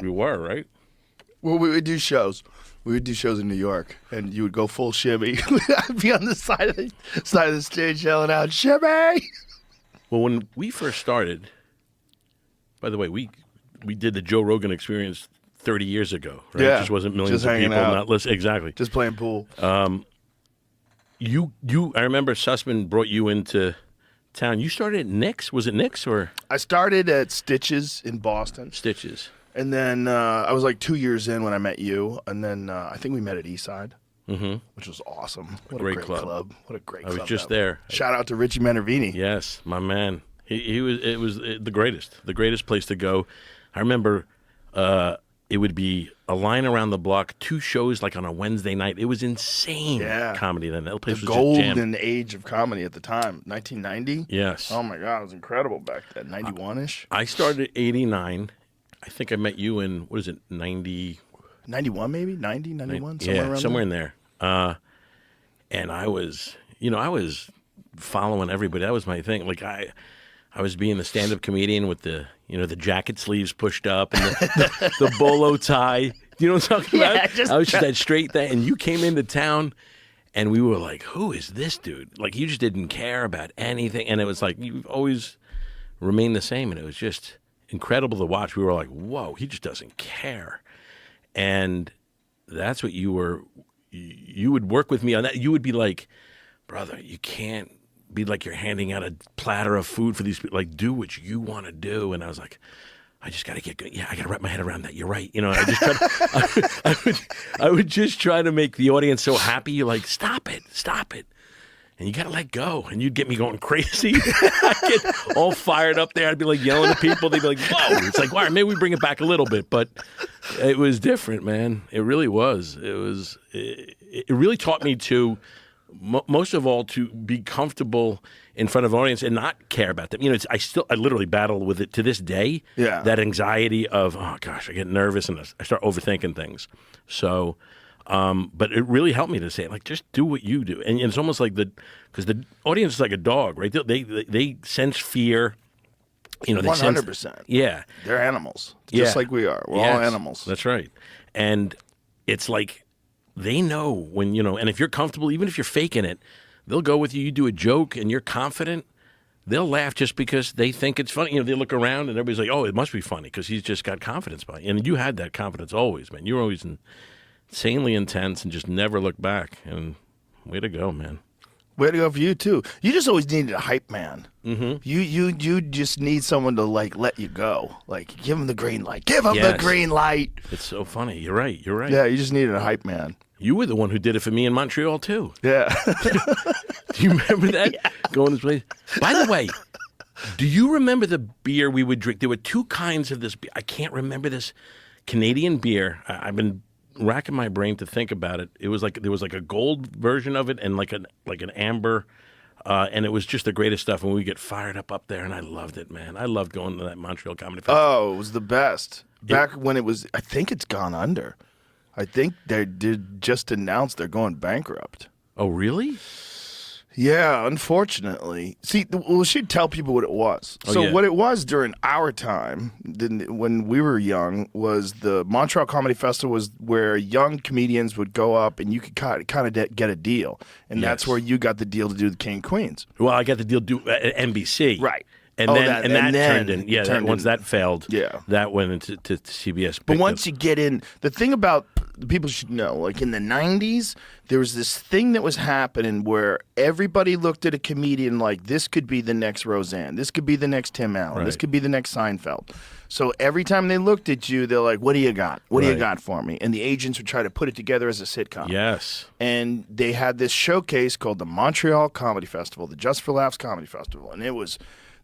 You were, right? Well, we would do shows. We would do shows in New York, and you would go full shimmy. I'd be on the side of the stage yelling out, "Shimmy!" Well, when we first started, by the way, we did the Joe Rogan Experience 30 years ago, right? Yeah, It just wasn't millions just of hanging people out. not listening. Exactly. Just playing pool. I remember Sussman brought you into town. You started at Nick's. Was it Nick's or I started at Stitches in Boston, Stitches? and then I was like 2 years in when I met you, and then I think we met at Eastside, which was awesome. What a Great great club. What a great I club. was just that there. Shout out to Richie Manervini. Yes, my man. He was. It was the greatest place to go. I remember it would be a line around the block, 2 shows like on a Wednesday night. It was insane. Yeah. Comedy then. That place The was just jammed. golden age of comedy at the time, 1990. Yes. Oh my God, it was incredible back then. 91-ish. I started at 89. I think I met you in, what is it, 90? 91 maybe? 90, 91? Somewhere in there. And I was following everybody. That was my thing. Like I was being the stand-up comedian with the jacket sleeves pushed up and the bolo tie. You know what I'm talking about? I was just that straight thing. And you came into town, and we were like, "Who is this dude?" Like you just didn't care about anything, and it was like you've always remained the same, and it was just incredible to watch. We were like, "Whoa, he just doesn't care," and that's what you were. You would work with me on that. You would be like, "Brother, you can't be like you're handing out a platter of food for these people. Like, do what you want to do." And I was like, I just got to get good. Yeah, I got to wrap my head around that. You're right. I just I would just try to make the audience so happy. You're like, stop it. And you got to let go. And you'd get me going crazy. I'd get all fired up there. I'd be like yelling at people. They'd be like, whoa. It's like, all right, maybe we bring it back a little bit. But it was different, man. It really was. It really taught me to, most of all, to be comfortable in front of an audience and not care about them. I literally battle with it to this day. Yeah. That anxiety of, oh gosh, I get nervous and I start overthinking things. So, but it really helped me to say, like, just do what you do. And it's almost like because the audience is like a dog, right? They sense fear. They 100%. Yeah. They're animals, just like we are. We're all animals. That's right. And it's like they know when, and if you're comfortable, even if you're faking it, they'll go with you. You do a joke and you're confident, they'll laugh just because they think it's funny. They look around and everybody's like, oh, it must be funny because he's just got confidence behind you. And you had that confidence always, man. You were always insanely intense and just never looked back. And way to go, man. Way to go for you, too. You just always needed a hype man. Mm-hmm. You just need someone to, like, let you go. Like, give him the green light. Give him the green light. It's so funny. You're right. Yeah, you just needed a hype man. You were the one who did it for me in Montreal, too. Yeah. Do you remember that? Yeah. Going to this place. By the way, do you remember the beer we would drink? There were 2 kinds of this beer. I can't remember this Canadian beer. I've been racking my brain to think about it. It was like there was like a gold version of it and like an amber, and it was just the greatest stuff. And we get fired up there, and I loved it, man. I loved going to that Montreal Comedy Festival. Oh, it was the best. Back when it was, I think it's gone under. I think they did just announce they're going bankrupt. Oh, really? Yeah, unfortunately. See, we should tell people what it was. What it was during our time, when we were young, was the Montreal Comedy Festival was where young comedians would go up and you could kind of get a deal. And that's where you got the deal to do the King and Queens. Well, I got the deal to do at NBC. Right. And then turned in. Yeah, once that failed, that went into CBS. But once you get in, the thing about people should know, like in the 90s, there was this thing that was happening where everybody looked at a comedian like this could be the next Roseanne, this could be the next Tim Allen, this could be the next Seinfeld. So every time they looked at you, they're like, what do you got? What do you got for me? And the agents would try to put it together as a sitcom. Yes. And they had this showcase called the Montreal Comedy Festival, the Just for Laughs Comedy Festival. And it was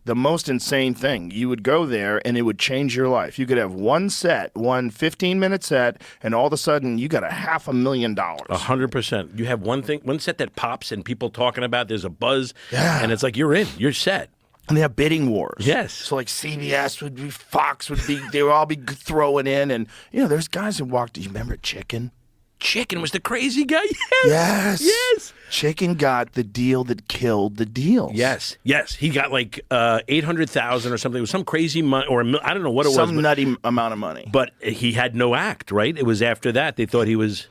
the most insane thing. You would go there and it would change your life. You could have one 15-minute set, and all of a sudden you got $500,000. 100%. You have one set that pops and people talking about, there's a buzz, and it's like you're set. And they have bidding wars. Yes. So like CBS would be, Fox would be, they would all be throwing in. And, there's guys who walked, you remember Chicken? Chicken was the crazy guy. Yes. Yes. Chicken got the deal that killed the deals. Yes. He got like 800,000 or something. It was some crazy money, or I don't know what it was. Some nutty amount of money. But he had no act, right? It was after that they thought he was.